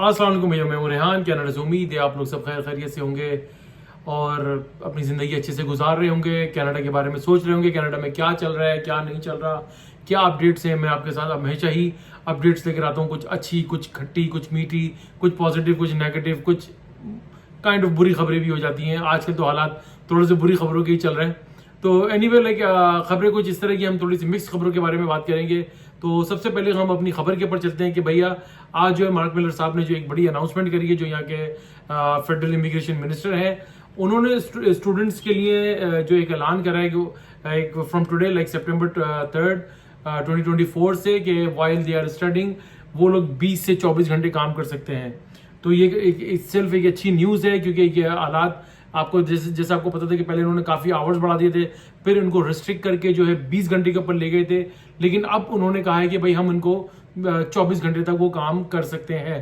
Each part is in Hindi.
अस्सलाम वालेकुम भैया, मैं हूं रेहान। कनाडा से उम्मीद है आप लोग सब खैर खैरियत से होंगे और अपनी ज़िंदगी अच्छे से गुजार रहे होंगे। कनाडा के बारे में सोच रहे होंगे, कनाडा में क्या चल रहा है, क्या नहीं चल रहा, क्या अपडेट्स हैं। मैं आपके साथ हमेशा ही अपडेट्स लेकर आता हूँ, कुछ अच्छी, कुछ खट्टी, कुछ मीठी, कुछ पॉजिटिव, कुछ नेगेटिव, कुछ काइंड ऑफ बुरी खबरें भी हो जाती हैं। आजकल तो हालात थोड़े से बुरी खबरों के ही चल रहे हैं। तो एनीवे लाइक खबरें कुछ इस तरह की, हम थोड़ी सी मिक्स खबरों के बारे में बात करेंगे। तो सबसे पहले हम अपनी खबर के ऊपर चलते हैं कि भैया आज जो है मार्क मिलर साहब ने जो एक बड़ी अनाउंसमेंट करी है, जो यहाँ के फेडरल इमिग्रेशन मिनिस्टर हैं, उन्होंने स्टूडेंट्स के लिए जो एक ऐलान करा है कि एक फ्रॉम टुडे लाइक सितंबर 3 2024 से कि वाइल दे आर स्टडिंग वो लोग 20 से 24 घंटे काम कर सकते हैं। तो ये एक सिर्फ एक अच्छी न्यूज़ है, क्योंकि ये हालात आपको जैसे आपको पता था कि पहले उन्होंने काफ़ी आवर्स बढ़ा दिए थे, फिर इनको रिस्ट्रिक्ट करके जो है 20 घंटे के ऊपर ले गए थे, लेकिन अब उन्होंने कहा है कि भाई हम इनको 24 घंटे तक वो काम कर सकते हैं।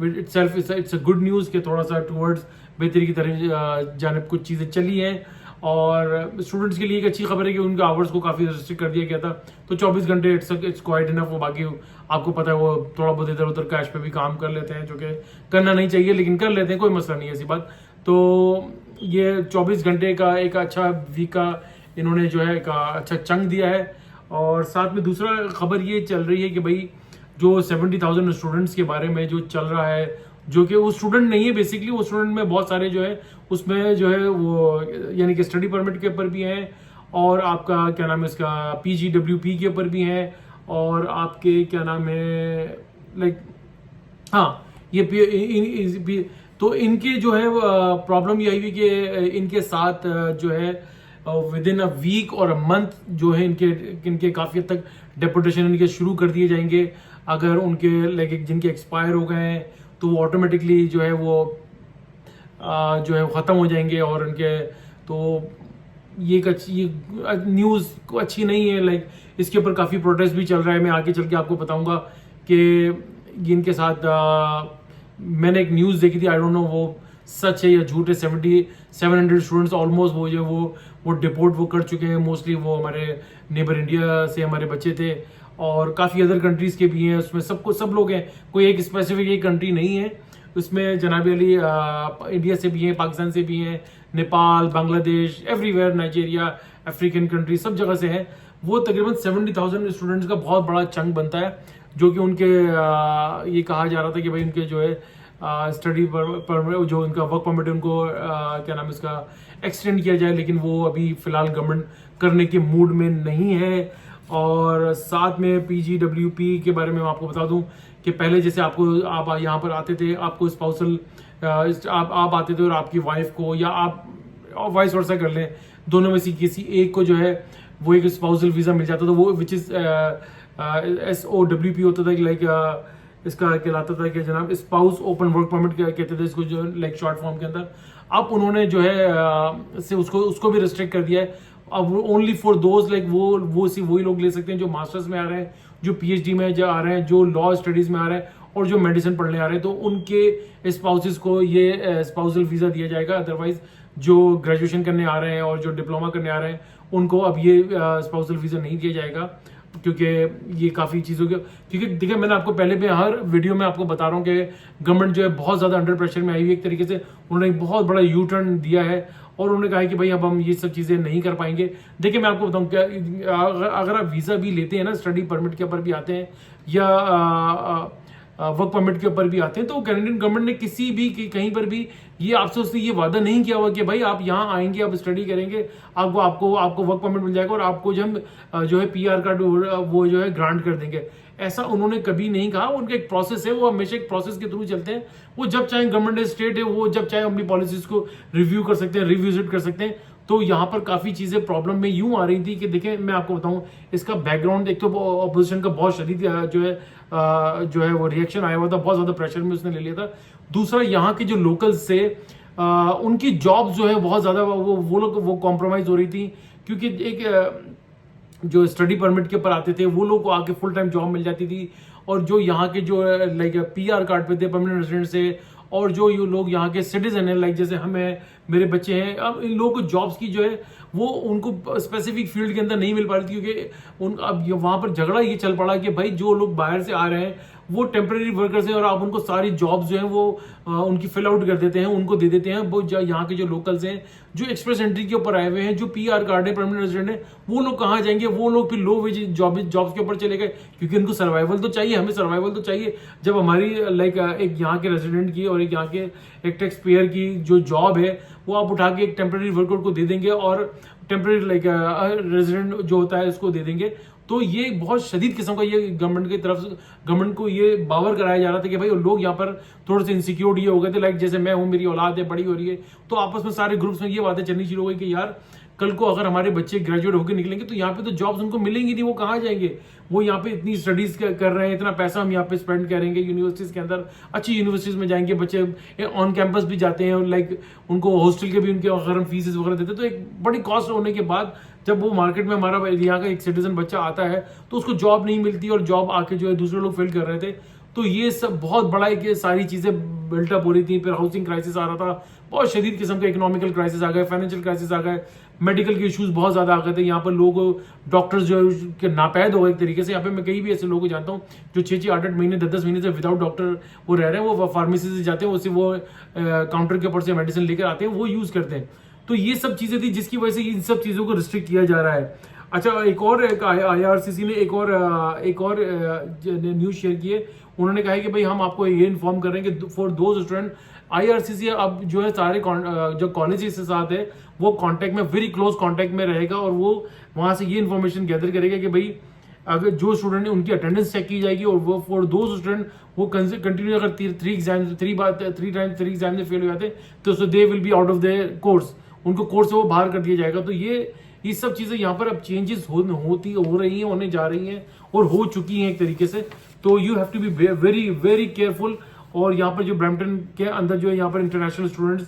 इट्स अ गुड न्यूज़ कि थोड़ा सा टुवर्ड्स बेहतरी की तरफ जानिब कुछ चीज़ें चली हैं। और स्टूडेंट्स के लिए एक अच्छी खबर है कि उनके आवर्स को काफ़ी रिस्ट्रिक्ट कर दिया गया था, तो 24 घंटे इट्स क्वाइट इनफ। वो बाकी आपको पता है वो थोड़ा बहुत इधर उधर कैश पे भी काम कर लेते हैं, जो कि करना नहीं चाहिए लेकिन कर लेते हैं, कोई मसला नहीं है ऐसी बात। तो ये 24 घंटे का एक अच्छा वीक का इन्होंने जो है एक अच्छा चंक दिया है। और साथ में दूसरा खबर ये चल रही है कि भाई जो 70,000 स्टूडेंट्स के बारे में जो चल रहा है, जो कि वो स्टूडेंट नहीं है बेसिकली, वो स्टूडेंट में बहुत सारे जो है उसमें जो है वो यानी कि स्टडी परमिट के ऊपर भी हैं, और आपका क्या नाम है इसका PGWP के ऊपर भी हैं, और आपके क्या नाम है लाइक हाँ ये तो इनके जो है प्रॉब्लम ये आई हुई कि इनके साथ जो है विद इन अ वीक और अ मंथ जो है इनके काफ़ी हद तक डेपुटेशन इनके शुरू कर दिए जाएंगे। अगर उनके लाइक जिनके एक्सपायर हो गए हैं तो वो ऑटोमेटिकली जो है वो जो है ख़त्म हो जाएंगे। और इनके तो ये एक अच्छी न्यूज़ अच्छी नहीं है, लाइक इसके ऊपर काफ़ी प्रोटेस्ट भी चल रहा है। मैं आगे चल के आपको बताऊंगा कि इनके साथ मैंने एक न्यूज़ देखी थी, आई डोंट नो वो सच है या झूठ है। 700 स्टूडेंट्स ऑलमोस्ट वो जो वो डिपोर्ट वो कर चुके हैं। मोस्टली वो हमारे नेबर इंडिया से हमारे बच्चे थे, और काफ़ी अदर कंट्रीज़ के भी हैं उसमें। सब लोग हैं, कोई एक स्पेसिफिक एक कंट्री नहीं है उसमें। जनाब अली इंडिया से भी हैं, पाकिस्तान से भी हैं, Nepal, Bangladesh, everywhere, Nigeria, African country, सब जगह से हैं। वो तकरीबन 70,000 स्टूडेंट्स का बहुत बड़ा चंक बनता है, जो कि उनके ये कहा जा रहा था कि भाई उनके जो है स्टडी पर जो उनका वर्क परमिट उनको क्या नाम इसका एक्सटेंड किया जाए, लेकिन वो अभी फ़िलहाल गवर्नमेंट करने के मूड में नहीं है। और साथ में PGWP के बारे में मैं आपको बता दूं कि पहले जैसे आप यहाँ पर आते थे, आपको स्पाउसल आप आते थे और आपकी वाइफ को, या आप वाइस वर्सा कर लें, दोनों में से किसी एक को जो है वो एक स्पाउसल वीज़ा मिल जाता था, वो विच इज़ SOWP होता था, लाइक इसका कहलाता था कि जनाब स्पाउस ओपन वर्क परमिट कहते थे इसको, जो लाइक शॉर्ट फॉर्म के अंदर। अब उन्होंने जो है से उसको भी रिस्ट्रिक्ट कर दिया है। अब ओनली फॉर दोज लाइक वही लोग ले सकते हैं जो मास्टर्स में आ रहे हैं, जो PhD में जो आ रहे हैं, जो लॉ स्टडीज़ में आ रहे हैं, और जो मेडिसिन पढ़ने आ रहे हैं, तो उनके स्पाउसेस को ये स्पाउसल वीज़ा दिया जाएगा। अदरवाइज जो ग्रेजुएशन करने आ रहे हैं और जो डिप्लोमा करने आ रहे हैं उनको अब ये स्पाउसल वीज़ा नहीं दिया जाएगा, क्योंकि ये काफ़ी चीज़ों के, क्योंकि देखिए मैंने आपको पहले भी हर वीडियो में आपको बता रहा हूँ कि गवर्नमेंट जो है बहुत ज़्यादा अंडर प्रेशर में आई हुई। एक तरीके से उन्होंने एक बहुत बड़ा यू टर्न दिया है, और उन्होंने कहा है कि भाई अब हम ये सब चीज़ें नहीं कर पाएंगे। देखिए मैं आपको बताऊँ, क्या अगर आप वीज़ा भी लेते हैं ना, स्टडी परमिट के ऊपर भी आते हैं या वर्क परमिट के ऊपर भी आते हैं, तो कैनेडियन गवर्नमेंट ने किसी भी कहीं पर भी ये आपसे उसने ये वादा नहीं किया हुआ कि भाई आप यहाँ आएंगे, आप स्टडी करेंगे, आपको वर्क परमिट मिल जाएगा और आपको जो है PR कार्ड वो जो है ग्रांट कर देंगे। ऐसा उन्होंने कभी नहीं कहा। उनका एक प्रोसेस है, वो हमेशा एक प्रोसेस के थ्रू चलते हैं। वो जब चाहे गवर्नमेंट स्टेट है, वो जब चाहे अपनी पॉलिसीज को रिव्यू कर सकते हैं, रिविजिट कर सकते हैं। तो यहाँ पर काफ़ी चीज़ें प्रॉब्लम में यूँ आ रही थी कि देखें मैं आपको बताऊँ इसका बैकग्राउंड, एक तो अपोजिशन का बहुत शदीद जो है वो रिएक्शन आया हुआ था, बहुत ज़्यादा प्रेशर में उसने ले लिया था। दूसरा, यहाँ के जो लोकल्स से उनकी जॉब जो है बहुत ज़्यादा वो कॉम्प्रोमाइज़ हो रही थी, क्योंकि एक जो स्टडी परमिट के ऊपर आते थे वो लोग को आके फुल टाइम जॉब मिल जाती थी, और जो यहाँ के जो लाइक PR कार्ड पे थे, परमानेंट रेजिडेंट से, और जो ये लोग यहाँ के सिटीजन हैं, लाइक जैसे हम हैं, मेरे बच्चे हैं, अब इन लोगों को जॉब्स की जो है वो उनको स्पेसिफिक फील्ड के अंदर नहीं मिल पा रही थी, क्योंकि अब वहाँ पर झगड़ा ये चल पड़ा कि भाई जो लोग बाहर से आ रहे हैं वो टेम्परेरी वर्कर्स हैं और आप उनको सारी जॉब्स जो है वो उनकी फिल आउट कर देते हैं, उनको दे देते हैं। वो यहाँ के जो लोकल्स हैं जो एक्सप्रेस एंट्री के ऊपर आए हुए हैं, जो PR कार्ड है, परमानेंट रेजिडेंट है, वो लोग कहाँ जाएंगे? वो लोग फिर लो वेज जॉब्स के ऊपर चले गए, क्योंकि उनको सर्वाइवल तो चाहिए, हमें सर्वाइवल तो चाहिए। जब हमारी एक यहाँ के रेजिडेंट की और एक यहाँ के एक टैक्स पेयर की जो जॉब है वो आप उठा के एक टेम्परेरी वर्कर को दे देंगे और टेम्परेरी रेजिडेंट जो होता है उसको दे देंगे। तो ये बहुत शदीद किस्म का ये गवर्नमेंट की तरफ से गवर्नमेंट को ये बावर कराया जा रहा था कि भाई लोग यहाँ पर थोड़े से इनसिक्योर ये हो गए थे, जैसे मैं हूँ, मेरी औलाद है, बड़ी हो रही है, तो आपस में सारे ग्रुप्स में ये बातें चलनी शुरू हो गई कि यार कल को अगर हमारे बच्चे ग्रेजुएट होकर निकलेंगे तो यहाँ पे तो जॉब्स उनको मिलेंगी नहीं, वो कहाँ जाएंगे? वो यहाँ पे इतनी स्टडीज कर रहे हैं, इतना पैसा हम यहाँ पे स्पेंड करेंगे यूनिवर्सिटीज के अंदर, अच्छी यूनिवर्सिटीज में जाएंगे बच्चे, ऑन कैंपस भी जाते हैं, उनको हॉस्टल के भी उनके अगर हम फीसेस वगैरह देते हैं, तो एक बड़ी कॉस्ट होने के बाद जब वो मार्केट में हमारा यहाँ का एक सिटीजन बच्चा आता है तो उसको जॉब नहीं मिलती और जॉब आके जो है दूसरे लोग फिल कर रहे थे। तो ये सब बहुत बड़ा है कि सारी चीजें बिल्टअप हो रही थी। फिर हाउसिंग क्राइसिस आ रहा था, बहुत शदीद किस्म का इकोनॉमिकल क्राइसिस आ गए, फाइनेंशियल क्राइसिस आ गए, मेडिकल के इश्यूज बहुत ज्यादा आ गए थे। यहाँ पर लोग डॉक्टर्स जो है नापैद हो गए एक तरीके से। यहाँ पे मैं कई भी ऐसे लोगों को जानता हूँ जो 6-6, 8-8 महीने, 10-10 महीने से विदाउट डॉक्टर वो रह रहे हैं। वो फार्मेसी से जाते हैं, उससे वो काउंटर के ऊपर से मेडिसिन लेकर आते हैं, वो यूज करते हैं। तो ये सब चीजें थी जिसकी वजह से इन सब चीजों को रिस्ट्रिक्ट किया जा रहा है। अच्छा, एक IRCC ने एक और न्यूज शेयर की है। उन्होंने कहा है कि भाई हम आपको ये इन्फॉर्म कर रहे हैं कि फॉर दोज स्टूडेंट, IRCC अब जो है सारे जो कॉलेजेस के साथ है वो कांटेक्ट में, वेरी क्लोज कांटेक्ट में रहेगा और वो वहां से ये इन्फॉर्मेशन गैदर करेगा कि भाई अगर जो स्टूडेंट है उनकी अटेंडेंस चेक की जाएगी और वो फॉर दोज स्टूडेंट वो कंटिन्यू अगर 3 एग्जाम में फेल हो जाते तो so they will be out of the course, उनको कोर्स से वो बाहर कर दिया जाएगा। तो ये सब चीजें यहाँ पर अब चेंजेस हो रही हैं, होने जा रही हैं और हो चुकी हैं एक तरीके से। तो you have to be very very careful. और यहाँ पर जो ब्रैम्पटन के अंदर जो है यहाँ पर इंटरनेशनल स्टूडेंट्स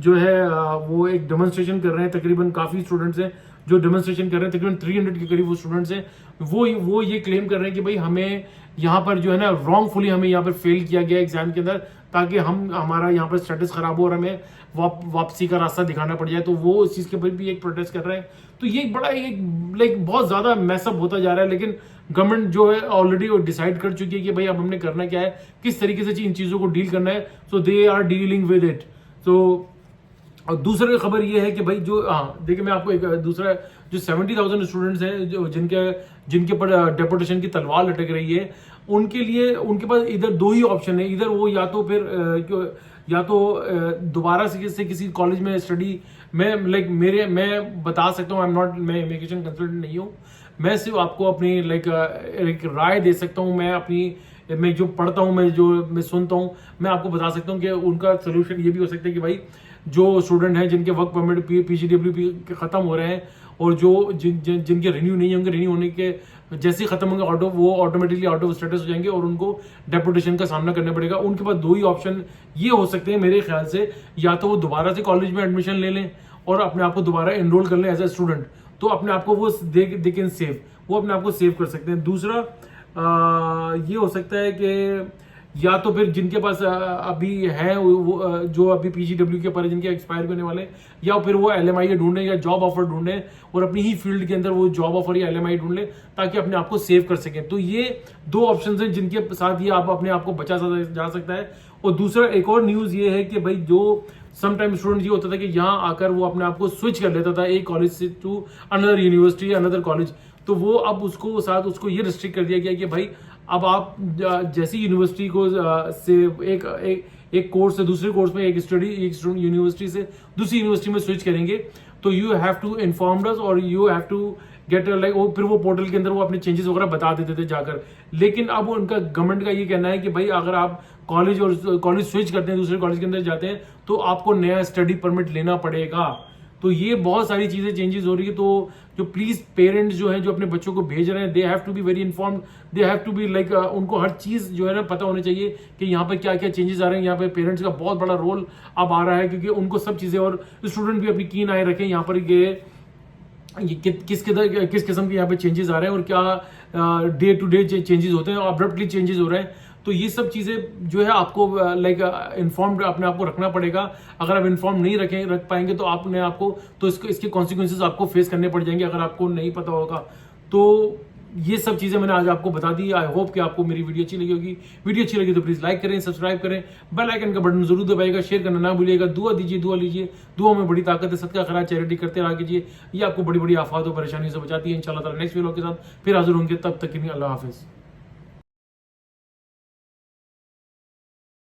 जो है वो एक डेमोन्स्ट्रेशन कर रहे हैं। तकरीबन काफी स्टूडेंट्स हैं जो डेमोन्स्ट्रेशन कर रहे हैं, तकरीबन 300 के करीब वो स्टूडेंट्स हैं। वो ये क्लेम कर रहे हैं कि भाई हमें यहाँ पर जो है ना रॉन्गफुली हमें यहाँ पर फेल किया गया एग्जाम के अंदर, ताकि हमारा यहाँ पर स्टेटस खराब हो और हमें वापसी का रास्ता दिखाना पड़ जाए। तो वो इस चीज के ऊपर भी एक प्रोटेस्ट कर रहे हैं। तो ये बड़ा एक बहुत ज्यादा मैसअप होता जा रहा है। लेकिन गवर्नमेंट जो है ऑलरेडी डिसाइड कर चुकी है कि भाई अब हमने करना क्या है, किस तरीके से इन चीजों को डील करना है। So they are dealing with it. तो और दूसरी खबर ये है कि भाई जो देखिए मैं आपको एक दूसरा जो 70,000 स्टूडेंट्स हैं जो जिनके ऊपर डेपोटेशन की तलवार लटक रही है, उनके लिए उनके पास इधर दो ही ऑप्शन है। इधर वो या तो दोबारा से किसी कॉलेज में स्टडी में मैं बता सकता हूँ, मैं इमिग्रेशन कंसल्टेंट नहीं हूँ, मैं सिर्फ आपको अपनी एक राय दे सकता हूँ। मैं जो पढ़ता हूँ, मैं सुनता हूँ, मैं आपको बता सकता हूँ कि उनका सोल्यूशन ये भी हो सकता है कि भाई जो स्टूडेंट हैं जिनके वर्क परमिट PGW खत्म हो रहे हैं और जिनके रिन्यू नहीं होंगे, रिन्यू होने के जैसे ही खत्म होंगे वो ऑटोमेटिकली आउट ऑफ स्टेटस हो जाएंगे और उनको डेपुटेशन का सामना करना पड़ेगा। उनके पास दो ही ऑप्शन ये हो सकते हैं मेरे ख्याल से, या तो वो दोबारा से कॉलेज में एडमिशन ले लें और अपने आप को दोबारा एनरोल कर लें एज ए स्टूडेंट, तो अपने आप को वो दे कैन सेव, वो अपने आप को सेव कर सकते हैं। दूसरा ये हो सकता है कि या तो फिर जिनके पास अभी है जो अभी PGW के पर जिनके एक्सपायर होने वाले, या फिर वो LMI ढूंढें या जॉब ऑफर ढूंढें और अपनी ही फील्ड के अंदर वो जॉब ऑफर या LMI ढूंढ लें ताकि अपने आप को सेव कर सकें। तो ये दो ऑप्शन हैं जिनके साथ ये आप अपने आप को बचा जा सकता है। और दूसरा एक और न्यूज ये है कि भाई जो समटाइम स्टूडेंट ये होता था कि यहाँ आकर वो अपने आप को स्विच कर लेता था एक कॉलेज से to another university another college, तो वो अब उसको ये रिस्ट्रिक्ट कर दिया गया कि भाई अब आप जैसी यूनिवर्सिटी को से एक कोर्स से दूसरे कोर्स में एक स्टूडेंट यूनिवर्सिटी से दूसरी यूनिवर्सिटी में स्विच करेंगे तो you have to inform us और यू हैव टू गेट फिर वो पोर्टल के अंदर वो अपने चेंजेस वगैरह बता देते थे जाकर। लेकिन अब उनका गवर्नमेंट का ये कहना है कि भाई अगर आप कॉलेज स्विच करते हैं, दूसरे कॉलेज के अंदर जाते हैं, तो आपको नया स्टडी परमिट लेना पड़ेगा। तो ये बहुत सारी चीजें चेंजेस हो रही है। तो जो प्लीज पेरेंट्स जो हैं जो अपने बच्चों को भेज रहे हैं, they have to be very informed, they have to be उनको हर चीज जो है ना पता होनी चाहिए कि यहाँ पे क्या क्या चेंजेस आ रहे हैं। यहाँ पे पेरेंट्स का बहुत बड़ा रोल अब आ रहा है क्योंकि उनको सब चीजें, और स्टूडेंट भी अपनी कीन आए रखें यहाँ पर किस किस्म के यहाँ पे चेंजेस आ रहे हैं और क्या डे टू डे चेंजेस होते हैं, अब्रप्टली चेंजेस हो रहे हैं। तो ये सब चीजें जो है आपको इन्फॉर्म्ड अपने आप को रखना पड़ेगा। अगर आप इन्फॉर्म नहीं रख पाएंगे तो इसके कॉन्सिक्वेंसेस आपको फेस करने पड़ जाएंगे अगर आपको नहीं पता होगा। तो ये सब चीजें मैंने आज आपको बता दी। आई होप कि आपको मेरी वीडियो अच्छी लगी होगी। वीडियो अच्छी लगी तो प्लीज लाइक करें, सब्सक्राइब करें, बेल आइकन का बटन जरूर दबाइएगा, शेयर करना ना भूलिएगा, दुआ दीजिए, दुआ लीजिए, दुआ में बड़ी ताकत है, सदका खैरात चैरिटी करते रहा कीजिए, ये आपको बड़ी बड़ी आफात और परेशानियों से बचाती है। इंशाल्लाह ताला नेक्स्ट वीडियो के साथ फिर हाजिर होंगे, तब तक के लिए अल्लाह हाफिज।